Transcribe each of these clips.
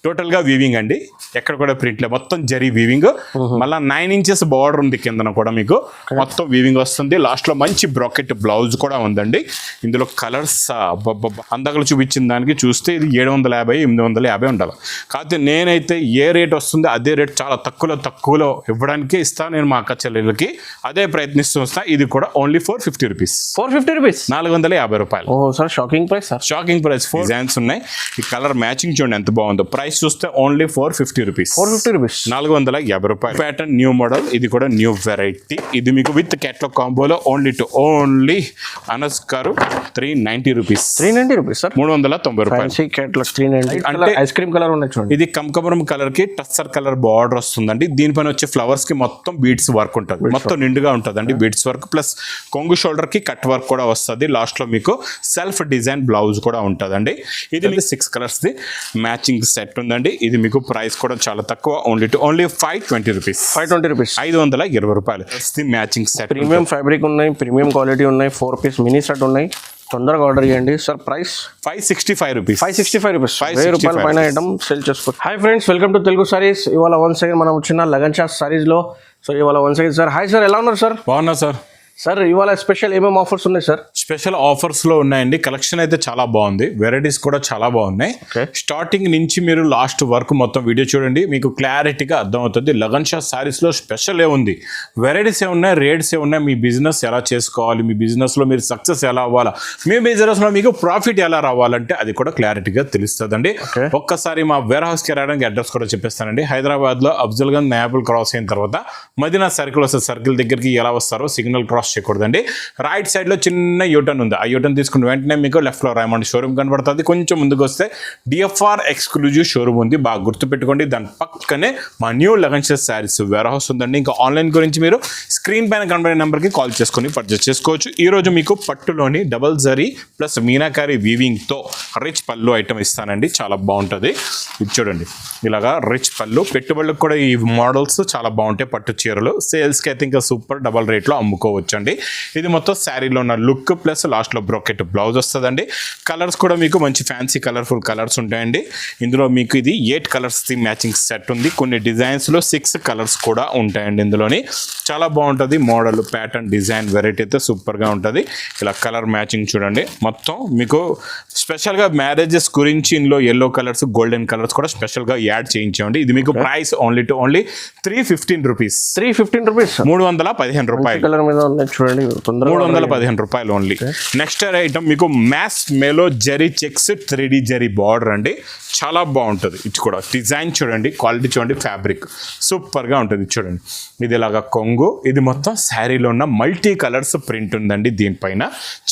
Total గా weaving అండి, ఎక్కడ కూడా ప్రింట్ లేదు, మొత్తం జరీ వీవింగ్. మళ్ళీ 9 inches బార్డర్ ఉంది కిందన కూడా మీకు మొత్తం వీవింగ్ వస్తుంది. లాస్ట్ లో మంచి బ్రాకెట్ బ్లౌజ్ కూడా ఉందండి. ఇందులో కలర్స్ అందగలు చూపించిన దానికి చూస్తే ఇది 750 850 ఉండాలి. కాకపోతే నేనైతే ఏ రేట్ వస్తుందో అదే రేట్ చాలా తక్కువలో ఇవ్వడానికి ఇస్తాను నేను మా అక్క చెల్లెలకి, అదే ప్రయత్నిస్తూ వస్తా. ఇది కూడా ఓన్లీ 450 రూపీస్, 450 రూపాయలు. Sir shocking price, shocking price. 4 designs ఉన్నాయి. ఈ కలర్ మ్యాచింగ్ చూడండి ఎంత బాగుందో. ప్రైస్ చూస్తే ఓన్లీ 450 రూపీస్, 450 రూపాయలు. ప్యాటర్న్ న్యూ మోడల్, ఇది కూడా న్యూ వెరైటీ. ఇది మీకు విత్ కేటలాగ్ కాంబోలో ఓన్లీ అనస్ గారు 390 రూపీస్, 390 రూపీస్ సార్, 390 రూపాయలు. కేటలాగ్ 390. అంటే ఐస్ క్రీమ్ కలర్ ఉన్నాయి చూడండి. ఇది కమకమరం కలర్ కి టస్సర్ కలర్ బార్డర్ వస్తుందండి. దీనిపైన వచ్చే ఫ్లవర్స్ కి మొత్తం బీడ్స్ వర్క్ ఉంటుంది, మొత్తం నిండుగా ఉంటుందండి బీడ్స్ వర్క్. ప్లస్ కొంగు షోల్డర్ కి కట్ వర్క్ కూడా వస్తుంది. లాస్ట్ లో మీకు సెల్ఫ్ డిజైన్ బ్లౌజ్ కూడా ఉంటుందండి. ఇది 6 కలర్స్ ది మ్యాచింగ్ సెట్ ఉందండి. ఇది మీకు ప్రైస్ కూడా చాలా తక్కువ, ఓన్లీ 520 రూపీస్, 520 రూపాయలు. మ్యాచింగ్ సెట్, ప్రీమియం ఫ్యాబ్రిక్ ఉన్నాయి, ప్రీమియం క్వాలిటీ ఉన్నాయి, 4 పీస్ మినీ సెట్ ఉన్నాయి. తొందరగా ఆర్డర్ చేయండి సార్. ప్రైస్ 565 రూపీస్, 565 రూపీస్, 1000 రూపాయల పైన ఐటమ్ సేల్ చేసుకోవచ్చు. Hi friends, welcome to Telugu saris. ఇవాళ వన్స్ అగైన్ మనం వచ్చిన లగన్ షా సారీస్ లో. సో ఇవాళ once again sir, hi sir, ఎలా ఉన్నారు సార్? బాగున్నా సార్. సార్ ఇవాళ స్పెషల్ ఏమేమి ఆఫర్స్ ఉన్నాయి సార్? స్పెషల్ ఆఫర్స్ లో ఉన్నాయండి. కలెక్షన్ అయితే చాలా బాగుంది, వెరైటీస్ కూడా చాలా బాగున్నాయి. స్టార్టింగ్ నుంచి మీరు లాస్ట్ వరకు మొత్తం వీడియో చూడండి, మీకు క్లారిటీగా అర్థమవుతుంది. లగన్ షా సారీస్ లో స్పెషల్ ఏ ఉంది, వెరైటీస్ ఏ ఉన్నాయి, రేట్స్ ఏ ఉన్నాయి, మీ బిజినెస్ ఎలా చేసుకోవాలి, మీ బిజినెస్ లో మీరు సక్సెస్ ఎలా అవ్వాలా, మీ బిజినెస్ లో మీకు ప్రాఫిట్ ఎలా రావాలంటే అది కూడా క్లారిటీగా తెలుస్తుందండి. ఒక్కసారి మా వేర్ హౌస్ కి రావడానికి అడ్రస్ కూడా చెప్పేస్తానండి. హైదరాబాద్ లో అఫ్జల్ గంజ్ నయాపుల్ క్రాస్ అయిన తర్వాత మదీనా సర్కిల్ వస్తే సర్కిల్ దగ్గరికి ఎలా వస్తారో సిగ్నల్ క్రాస్ చేయకూడదండి. రైట్ సైడ్ లో చిన్న యూటర్న్ ఉంది, ఆ యూటర్న్ తీసుకుని వెంటనే మీకు లెఫ్ట్ లో రైమండ్ షోరూమ్ కనబడుతుంది. కొంచెం ముందుకు వస్తే డిఎఫ్ఆర్ ఎక్స్క్లూజివ్ షోరూమ్ ఉంది, బాగా గుర్తుపెట్టుకోండి. దాని పక్కనే మా new Lagan Shah sarees warehouse ఉందండి. ఇంకా ఆన్లైన్ గురించి మీరు స్క్రీన్ పైన కనబడే నెంబర్కి కాల్ చేసుకుని పర్చేస్ చేసుకోవచ్చు. ఈ రోజు మీకు పట్టులోని double zari plus meenakari weaving తో రిచ్ పళ్ళు ఐటమ్ ఇస్తానండి, చాలా బాగుంటుంది. ఇది చూడండి, ఇలాగా రిచ్ పళ్ళు. పెట్టుబడులకు కూడా ఈ మోడల్స్ చాలా బాగుంటాయి. పట్టు చీరలు సేల్స్కి అయితే ఇంకా సూపర్ డబల్ రేట్లో అమ్ముకోవచ్చు అండి. ఇది మొత్తం శారీలో ఉన్న లుక్ ప్లస్ లాస్ట్ లో బ్రోకెట్ బ్లౌజ్ వస్తుందండి. కలర్స్ కూడా మీకు మంచి ఫ్యాన్సీ కలర్ఫుల్ కలర్స్ ఉంటాయండి. ఇందులో మీకు ఇది 8 కలర్స్ ది మ్యాచింగ్ సెట్ ఉంది. కొన్ని డిజైన్స్ లో 6 కలర్స్ కూడా ఉంటాయండి. ఇందులోని చాలా బాగుంటుంది మోడల్, ప్యాటర్న్, డిజైన్, వెరైటీ అయితే సూపర్ గా ఉంటుంది. ఇలా కలర్ మ్యాచింగ్ చూడండి. మొత్తం మీకు స్పెషల్ గా మ్యారేజెస్ గురించి ఇందులో ఎల్లో కలర్స్, గోల్డెన్ కలర్స్ కూడా స్పెషల్ గా యాడ్ చేయించామండి. ఇది మీకు ప్రైస్ ఓన్లీ 315 రూపీస్, 315 రూపీస్, 315 రూపాయలు. కలర్ మీద చూడండి, 315 రూపాయలు ఓన్లీ. నెక్స్ట్ ఐటమ్ మీకు మ్యాస్ మేలో zari checks 3D zari border అండి, చాలా బాగుంటుంది. ఇది కూడా డిజైన్ చూడండి, క్వాలిటీ చూడండి, ఫ్యాబ్రిక్ సూపర్ గా ఉంటుంది. చూడండి, ఇది ఇలాగా కొంగు. ఇది మొత్తం శారీలో ఉన్న మల్టీ కలర్స్ ప్రింట్ ఉందండి దీనిపైన,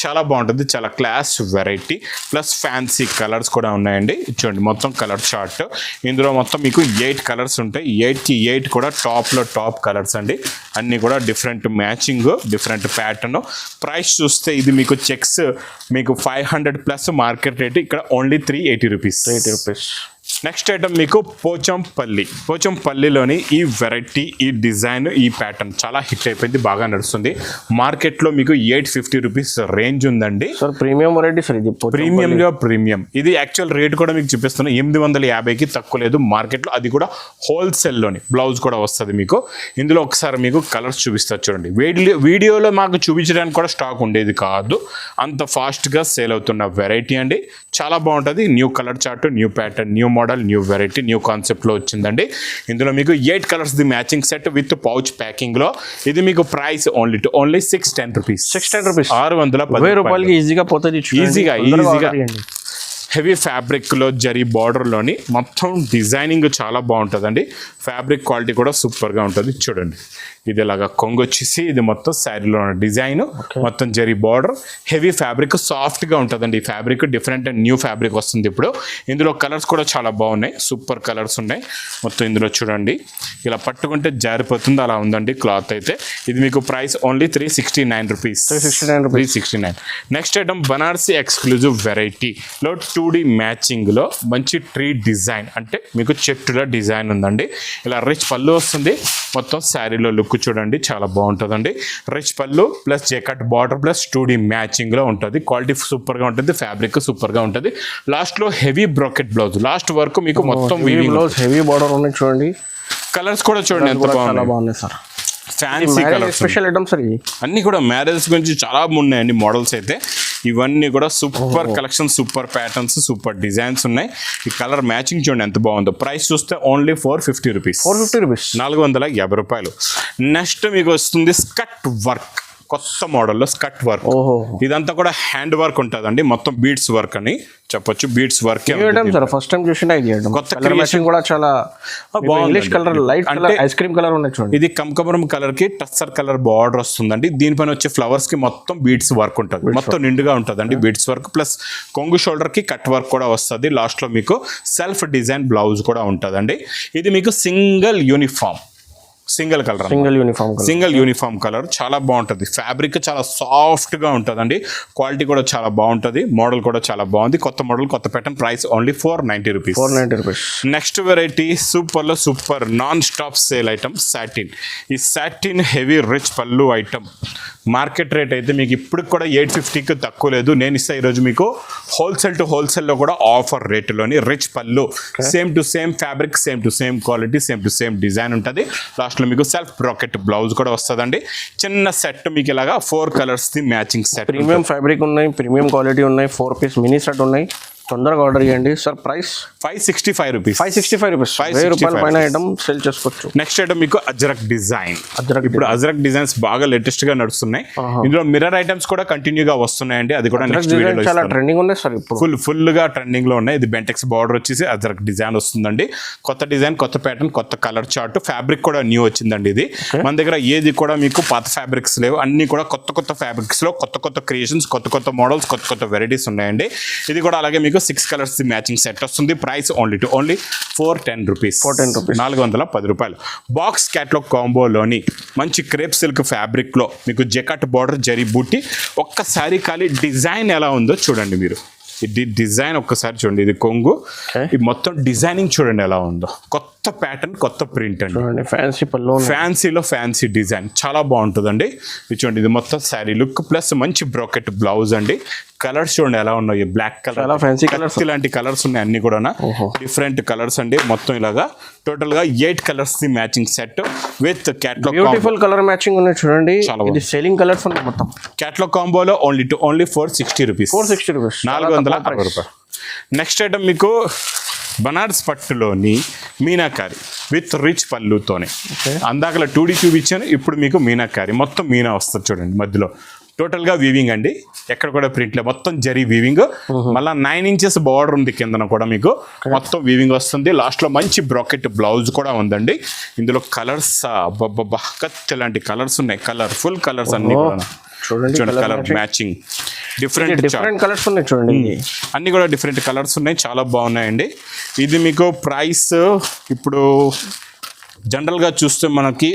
చాలా బాగుంటుంది. చాలా class variety plus fancy colours కూడా ఉన్నాయండి. చూడండి మొత్తం కలర్ చార్ట్. ఇందులో మొత్తం మీకు 8 కలర్స్ ఉంటాయి. 8కి 8 కూడా టాప్ కలర్స్ అండి. అన్ని కూడా different matching, different pattern. Price చూస్తే ఇది మీకు చెక్స్ మీకు 500 ప్లస్ మార్కెట్ రేట్, ఇక్కడ ఓన్లీ 380 రూపీస్. నెక్స్ట్ ఐటమ్ మీకు పోచంపల్లిలోని ఈ వెరైటీ, ఈ డిజైన్, ఈ ప్యాటర్న్ చాలా హిట్ అయిపోయింది, బాగా నడుస్తుంది. మార్కెట్లో మీకు 850 రూపీస్ రేంజ్ ఉందండి. ప్రీమియం వెరైటీ సార్, ఇది ప్రీమియం. ఇది యాక్చువల్ రేట్ కూడా మీకు చూపిస్తున్నా 850కి తక్కువ లేదు మార్కెట్లో. అది కూడా హోల్సేల్లోని బ్లౌజ్ కూడా వస్తుంది మీకు. ఇందులో ఒకసారి మీకు కలర్స్ చూపిస్తారు చూడండి. వీడియోలో మాకు చూపించడానికి కూడా స్టాక్ ఉండేది కాదు, అంత ఫాస్ట్గా సేల్ అవుతున్న వెరైటీ అండి. చాలా బాగుంటుంది. New colour chart, new pattern, new model, new variety, new concept లో వచ్చిందండి. ఇందులో మీకు 8 colours the matching set with pouch packing లో. ఇది మీకు ప్రైస్ ఓన్లీ 610 రూపీస్, 610 రూపాయలకి ఈజీగా పోతుంది. ఈజీగా హెవీ ఫ్యాబ్రిక్లో జరీ బార్డర్లోని మొత్తం డిజైనింగ్ చాలా బాగుంటుందండి. ఫ్యాబ్రిక్ క్వాలిటీ కూడా సూపర్గా ఉంటుంది. చూడండి, ఇది ఇలాగా కొంగు వచ్చేసి ఇది మొత్తం శారీలో ఉన్న డిజైన్, మొత్తం జరీ బార్డర్, హెవీ ఫ్యాబ్రిక్, సాఫ్ట్గా ఉంటుందండి. ఈ fabric different and new fabric వస్తుంది ఇప్పుడు. ఇందులో కలర్స్ కూడా చాలా బాగున్నాయి, సూపర్ కలర్స్ ఉన్నాయి. మొత్తం ఇందులో చూడంండి, ఇలా పట్టుకుంటే జారిపోతుంది, అలా ఉందండి క్లాత్ అయితే. ఇది మీకు price only 369 rupees, 369. Next item Banarasi exclusive వెరైటీలో 2 2D మ్యాచింగ్లో మంచి ట్రీ డిజైన్, అంటే మీకు చెట్టుల డిజైన్ ఉందండి. ఇలా రిచ్ పళ్ళు వస్తుంది. మొత్తం శారీలో లుక్ చూడండి, చాలా బాగుంటుందండి. రిచ్ పళ్ళు ప్లస్ జెకట్ బార్డర్ ప్లస్ 2D మ్యాచింగ్లో ఉంటుంది. క్వాలిటీ సూపర్గా ఉంటుంది, ఫ్యాబ్రిక్ సూపర్గా ఉంటుంది. లాస్ట్లో హెవీ బ్రాకెట్ బ్లౌజ్, లాస్ట్ వరకు మీకు మొత్తం బ్లౌజ్ హెవీ బార్డర్ ఉన్నాయి చూడండి. కలర్స్ కూడా చూడండి ఎంత బాగున్నాయి sir. Fancy colours, special items sir అన్ని కూడా మ్యారేజ్ గురించి చాలా ఉన్నాయండి మోడల్స్ అయితే. ఇవన్నీ కూడా super collection, super patterns, super designs ఉన్నాయి. ఈ కలర్ మ్యాచింగ్ చూడండి ఎంత బాగుందో. ప్రైస్ చూస్తే ఓన్లీ 450 రూపీస్, 450 రూపాయలు. నెక్స్ట్ మీకు వస్తుంది స్కట్ వర్క్, కొత్త మోడల్లో స్కట్ వర్క్. ఇదంతా కూడా హ్యాండ్ వర్క్ ఉంటుందండి, మొత్తం బీడ్స్ వర్క్ అని చెప్పొచ్చు. బీడ్స్ వర్క్ ఫస్ట్ టైం చూసిన కొత్త క్రియేషన్ కూడా చాలా English colour, light colour, ice cream colour ఉన్నాయి చూడండి. ఇది కమకమరం కలర్ కి టస్సర్ కలర్ బార్డర్ వస్తుందండి. దీనిపైన వచ్చే ఫ్లవర్స్ కి మొత్తం బీడ్స్ వర్క్ ఉంటుంది, మొత్తం నిండుగా ఉంటుందండి బీడ్స్ వర్క్. ప్లస్ కొంగు షోల్డర్ కి కట్ వర్క్ కూడా వస్తుంది. లాస్ట్ లో మీకు సెల్ఫ్ డిజైన్ బ్లౌజ్ కూడా ఉంటుందండి. ఇది మీకు single colour, single uniform colour, చాలా బాగుంటుంది. ఫ్యాబ్రిక్ చాలా సాఫ్ట్ గా ఉంటుందండి. క్వాలిటీ కూడా చాలా బాగుంటుంది. మోడల్ కూడా చాలా బాగుంది. కొత్త మోడల్, కొత్త pattern. Price only 490 rupees. Next variety super లో super non stop sale item satin. ఈ సాటిన్ హెవీ రిచ్ పళ్ళు ఐటమ్ మార్కెట్ రేట్ అయితే మీకు ఇప్పుడు కూడా 850కి తక్కువ లేదు. నేను ఇస్తా ఈరోజు మీకు హోల్సేల్ టు హోల్సేల్లో కూడా ఆఫర్ రేటులోని రిచ్ పళ్ళు, same to same fabric, same to same quality, same to same design ఉంటుంది. లాస్ట్లో మీకు సెల్ఫ్ బ్రాకెట్ బ్లౌజ్ కూడా వస్తుందండి. చిన్న సెట్ మీకు ఇలాగా 4 colours the matching set. Premium fabric ఉన్నాయి, ప్రీమియం క్వాలిటీ ఉన్నాయి, 4 పీస్ మినీ సెట్ ఉన్నాయి. తొందరగా ఆర్డర్ చేయండి సార్. ప్రైస్ 565 రూపీస్, 1000 రూపాయల పైన ఐటమ్ సేల్ చేసుకోవచ్చు. నెక్స్ట్ ఐటమ్ మీకు అజ్రక్ డిజైన్. ఇప్పుడు అజ్రక్ డిజైన్స్ బాగా లేటెస్ట్ గా నడుస్తున్నాయి. ఇందులో మిర్రర్ ఐటమ్స్ కూడా కంటిన్యూగా వస్తున్నాయండి. అది కూడా నెక్స్ట్ వీడియోలో చాలా ట్రెండింగ్ ఉన్నాయి సార్. ఇప్పుడు ఫుల్ గా ట్రెండింగ్ లో ఉన్నాయి. ఇది బెంటెక్స్ బార్డర్ వచ్చేసి అజ్రక్ డిజైన్ వస్తుందండి. కొత్త డిజైన్, కొత్త ప్యాటర్న్, కొత్త కలర్ చార్ట్. ఫ్యాబ్రిక్ కూడా న్యూ వచ్చింది. ఇది మన దగ్గర ఏది కూడా మీకు పాత ఫ్యాబ్రిక్స్ లేవు, అన్ని కూడా కొత్త ఫ్యాబ్రిక్స్ లో కొత్త క్రియేషన్స్, కొత్త మోడల్స్, కొత్త వెరైటీస్ ఉన్నాయండి. ఇది కూడా అలాగే మీకు 6 కలర్స్ మ్యాచింగ్ సెట్ వస్తుంది. ప్రైస్ ఓన్లీ 410 రూపీస్, 410 రూపాయలు. బాక్స్ క్యాట్లాగ్ కాంబోలోని మంచి క్రేప్ సిల్క్ ఫ్యాబ్రిక్ లో మీకు జెకట్ బార్డర్, జరీ బూటీ. ఒక్కసారి ఖాళీ డిజైన్ ఎలా ఉందో చూడండి మీరు. ఇది డిజైన్ ఒక్కసారి చూడండి. ఇది కొంగు, ఇది మొత్తం డిజైనింగ్ చూడండి ఎలా ఉందో. కొత్త ప్యాటర్న్, కొత్త ప్రింట్ అండి. ఫ్యాన్సీలో ఫ్యాన్సీ డిజైన్ చాలా బాగుంటుందండి. ఇది చూడండి, ఇది మొత్తం శారీ లుక్ ప్లస్ మంచి బ్రాకెట్ బ్లౌజ్ అండి. కలర్స్ చూడండి ఎలా ఉన్నాయి. బ్లాక్ కలర్, ఫ్యాన్సీ కలర్స్, ఇలాంటి కలర్స్ ఉన్నాయి అన్ని కూడా. డిఫరెంట్ కలర్స్ అండి. మొత్తం ఇలాగా టోటల్ గా 8 colours the matching set with catalogue. Beautiful colour matching ఉన్నాయి చూడండి. ఇది సేలింగ్ కలర్స్ ఉన్నాయి మొత్తం. క్యాట్లాగ్ కాంబోలో ఓన్లీ 460 రూపీస్, 460 రూపాయలు. నెక్స్ట్ ఐటమ్ మీకు బనారస్ పట్టులోని మీనాకారి విత్ రిచ్ పళ్ళుతోనే. అందాకలా 2D చూపించాను, ఇప్పుడు మీకు మీనాకారి. మొత్తం మీనా వస్తుంది చూడండి మధ్యలో. టోటల్ గా వీవింగ్ అండి, ఎక్కడ కూడా ప్రింట్ లేదు, మొత్తం జరీ వీవింగ్. మళ్ళీ 9 ఇంచెస్ బార్డర్ ఉంది కిందన కూడా మీకు మొత్తం వీవింగ్ వస్తుంది. లాస్ట్ లో మంచి బ్రాకెట్ బ్లౌజ్ కూడా ఉందండి. ఇందులో కలర్స్ కత్తి లాంటి కలర్స్ ఉన్నాయి, కలర్ఫుల్ కలర్స్ అన్ని కూడా చూడండి. కలర్ మ్యాచింగ్ డిఫరెంట్ కలర్స్ ఉన్నాయి చూడండి. అన్ని కూడా డిఫరెంట్ కలర్స్ ఉన్నాయి, చాలా బాగున్నాయండి. ఇది మీకు ప్రైస్ ఇప్పుడు జనరల్గా చూస్తే మనకి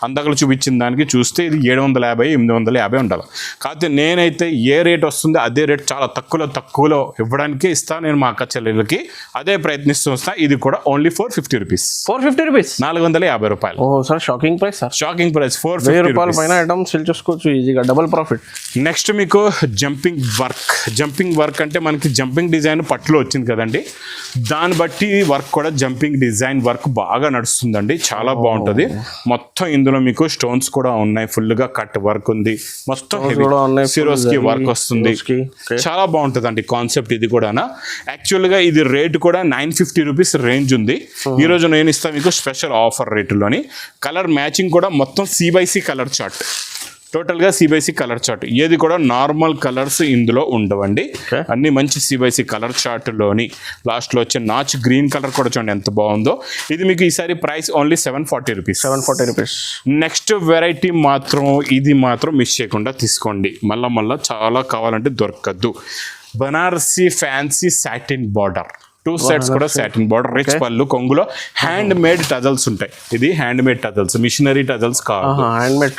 అందాకలు చూపించిన దానికి చూస్తే ఇది 750, 850 ఉండాలి. కాకపోతే నేనైతే ఏ రేట్ వస్తుందో అదే రేట్ చాలా తక్కువలో ఇవ్వడానికే ఇస్తాను నేను మా అక్క చెల్లెళ్ళకి. అదే ప్రయత్నిస్తూ వస్తా. ఇది కూడా ఓన్లీ 450 రూపీస్, 450 రూపాయలు. Sir shocking price, shocking price. 450 రూపాయల పైన ఐటమ్ సేల్ చేసుకోవచ్చు ఈజీగా, డబుల్ ప్రాఫిట్. నెక్స్ట్ మీకు జంపింగ్ వర్క్ అంటే మనకి జంపింగ్ డిజైన్ పట్టులో వచ్చింది కదండి, దాన్ని బట్టి వర్క్ కూడా జంపింగ్ డిజైన్ వర్క్ బాగా నడుస్తుందండి. చాలా బాగుంటుంది. మొత్తం ఇందులో మీకు స్టోన్స్ కూడా ఉన్నాయి, ఫుల్ గా కట్ వర్క్ ఉంది, మొత్తం సిరోస్ కి వర్క్ వస్తుంది. చాలా బాగుంటుంది అండి కాన్సెప్ట్. ఇది కూడా యాక్చువల్ గా ఇది రేట్ కూడా 950 రూపీస్ రేంజ్ ఉంది. ఈ రోజు నేను ఇస్తాను మీకు స్పెషల్ ఆఫర్ రేటులోని. కలర్ మ్యాచింగ్ కూడా మొత్తం C/C కలర్ చార్ట్, టోటల్గా C/C కలర్ చార్ట్. ఏది కూడా నార్మల్ కలర్స్ ఇందులో ఉండవండి, అన్ని మంచి C/C కలర్ చార్ట్లోని. లాస్ట్లో వచ్చే నాచ్ గ్రీన్ కలర్ కూడా చూడండి ఎంత బాగుందో. ఇది మీకు ఈసారి price only 740 rupees. Next variety మాత్రం ఇది మాత్రం మిస్ చేయకుండా తీసుకోండి. మళ్ళా చాలా కావాలంటే దొరకద్దు. Banarasi fancy satin border, 2 sets కూడా సాటిన్ బార్డర్, రిచ్ పళ్ళు, కొంగులో హ్యాండ్ మేడ్ టజల్స్ ఉంటాయి. ఇది hand made tassels, machinery tassels కాదు,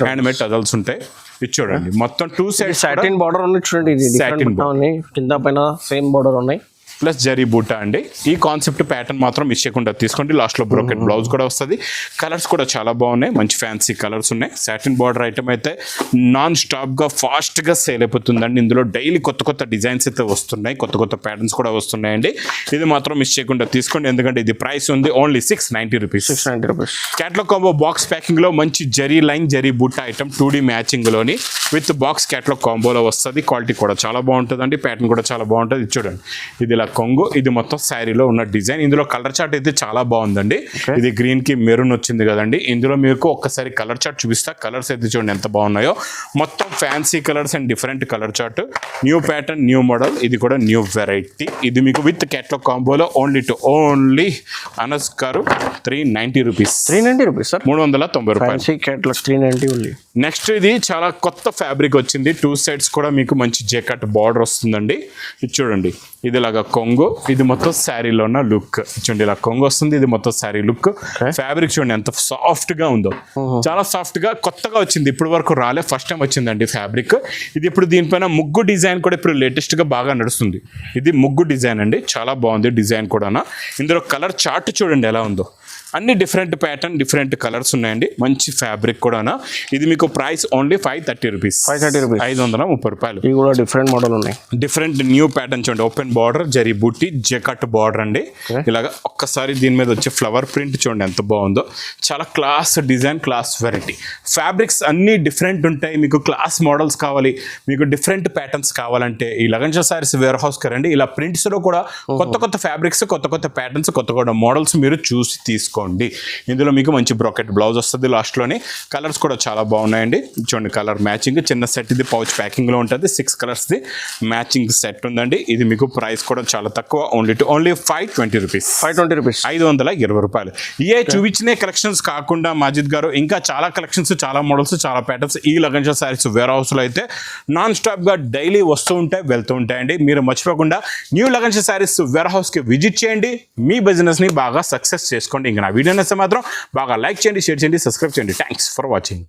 హ్యాండ్ మేడ్ టజల్స్ ఉంటాయి. ఇది చూడండి మొత్తం 2 సెట్స్ సాటిన్ బార్డర్ ఉన్నాయి చూడండి. ఇది సాటిన్ కింద పైన సేమ్ బార్డర్ ఉన్నాయి. ప్లస్ జరీ బూటా అండి. ఈ కాన్సెప్ట్ ప్యాటర్న్ మాత్రం మిస్ చేయకుండా తీసుకోండి. లాస్ట్లో బ్రోకెట్ బ్లౌజ్ కూడా వస్తుంది. కలర్స్ కూడా చాలా బాగున్నాయి, మంచి ఫ్యాన్సీ కలర్స్ ఉన్నాయి. సాటిన్ బార్డర్ ఐటమ్ అయితే నాన్ స్టాప్గా ఫాస్ట్గా సేల్ అయిపోతుందండి. ఇందులో డైలీ కొత్త కొత్త డిజైన్స్ అయితే వస్తున్నాయి, కొత్త కొత్త ప్యాటర్న్స్ కూడా వస్తున్నాయండి. ఇది మాత్రం మిస్ చేయకుండా తీసుకోండి, ఎందుకంటే ఇది ప్రైస్ ఉంది only 690 rupees. 690 rupees. Catalogue combo box ప్యాకింగ్లో మంచి జరీ లైన్ జరీ బూటా ఐటమ్ 2D మ్యాచింగ్లోని విత్ బాక్స్ క్యాట్లాగ్ కాంబోలో వస్తుంది. క్వాలిటీ కూడా చాలా బాగుంటుందండి, ప్యాటర్న్ కూడా చాలా బాగుంటుంది. ఇది చూడండి, ఇది ఇలా కొంగు, ఇది మొత్తం శారీలో ఉన్న డిజైన్. ఇందులో కలర్ చార్ట్ అయితే చాలా బాగుందండి. ఇది గ్రీన్ కి మెరూన్ వచ్చింది కదండి. ఇందులో మీకు ఒక్కసారి కలర్ చార్ట్ చూపిస్తా. కలర్స్ అయితే చూడండి ఎంత బాగున్నాయో. మొత్తం fancy colours and different colour chart. New pattern, new model. ఇది కూడా న్యూ వెరైటీ. ఇది మీకు విత్ క్యాట్లాగ్ కాంబోలో ఓన్లీ అనస్ గారు 390 రూపీస్. 390 రూపీస్ సార్, 390 రూపాయలు. Fancy catalogue 390 only. నెక్స్ట్ ఇది చాలా కొత్త ఫ్యాబ్రిక్ వచ్చింది. 2 సైడ్స్ కూడా మీకు మంచి జెకట్ బార్డర్ వస్తుందండి. ఇది చూడండి, ఇది ఇలాగా కొంగు, ఇది మొత్తం శారీలో ఉన్న లుక్. చూడండి ఇలా కొంగు వస్తుంది, ఇది మొత్తం శారీ లుక్. ఫ్యాబ్రిక్ చూడండి ఎంత సాఫ్ట్ గా ఉందో, చాలా సాఫ్ట్ గా కొత్తగా వచ్చింది. ఇప్పుడు వరకు రాలే, ఫస్ట్ టైం వచ్చిందండి ఫ్యాబ్రిక్. ఇది ఇప్పుడు దీనిపైన ముగ్గు డిజైన్ కూడా ఇప్పుడు లేటెస్ట్ గా బాగా నడుస్తుంది. ఇది ముగ్గు డిజైన్ అండి, చాలా బాగుంది డిజైన్ కూడా. ఇందులో కలర్ చార్ట్ చూడండి ఎలా ఉందో. అన్ని డిఫరెంట్ ప్యాటర్న్, డిఫరెంట్ కలర్స్ ఉన్నాయండి. మంచి ఫ్యాబ్రిక్ కూడా. ఇది మీకు ప్రైస్ ఓన్లీ 530 రూపీస్. 530 రూపీస్, 530 రూపాయలు. ఇవి కూడా డిఫరెంట్ మోడల్ ఉన్నాయి. డిఫరెంట్ న్యూ ప్యాటర్న్ చూడండి. ఓపెన్ బార్డర్, జరీ బూటీ, జెకట్ బార్డర్ అండి. ఇలాగా ఒక్కసారి దీని మీద వచ్చే ఫ్లవర్ ప్రింట్ చూడండి ఎంత బాగుందో. చాలా class design, class variety. Fabrics అన్ని డిఫరెంట్ ఉంటాయి. మీకు క్లాస్ మోడల్స్ కావాలి, మీకు డిఫరెంట్ ప్యాటర్న్స్ కావాలంటే ఈ lagan Shah sarees wear house కరండి. ఇలా ప్రింట్స్ లో కూడా కొత్త కొత్త ఫ్యాబ్రిక్స్, కొత్త కొత్త ప్యాటర్న్స్, కొత్త కొత్త మోడల్స్ మీరు చూసి తీసుకోండి. ఇందులో మీకు మంచి బ్రోకెట్ బ్లౌజ్ వస్తుంది. లాస్ట్లోని కలర్స్ కూడా చాలా బాగున్నాయండి. చూడండి కలర్ మ్యాచింగ్. చిన్న సెట్ ఇది పౌచ్ ప్యాకింగ్ లో ఉంటుంది. 6 కలర్స్ ది మ్యాచింగ్ సెట్ ఉందండి. ఇది మీకు ప్రైస్ కూడా చాలా తక్కువ, ఓన్లీ 520 రూపీస్. 520 రూపీస్, 520 రూపాయలు. ఏ చూపించిన కలెక్షన్స్ కాకుండా మాజిద్ గారు ఇంకా చాలా కలెక్షన్స్, చాలా మోడల్స్, చాలా ప్యాటర్న్స్ ఈ lagan Shah sarees wear house లో అయితే నాన్ స్టాప్ గా డైలీ వస్తూ ఉంటాయి, వెళ్తూ ఉంటాయండి. మీరు మర్చిపోకుండా new Lagan Shah sarees warehouse కి విజిట్ చేయండి. మీ బిజినెస్ ని బాగా సక్సెస్ చేసుకోండి. ఇంకా నా వీడియో నచ్చితే మాత్రం బాగా లైక్ చేయండి, షేర్ చేయండి, సబ్స్క్రైబ్ చేయండి. Thanks for watching.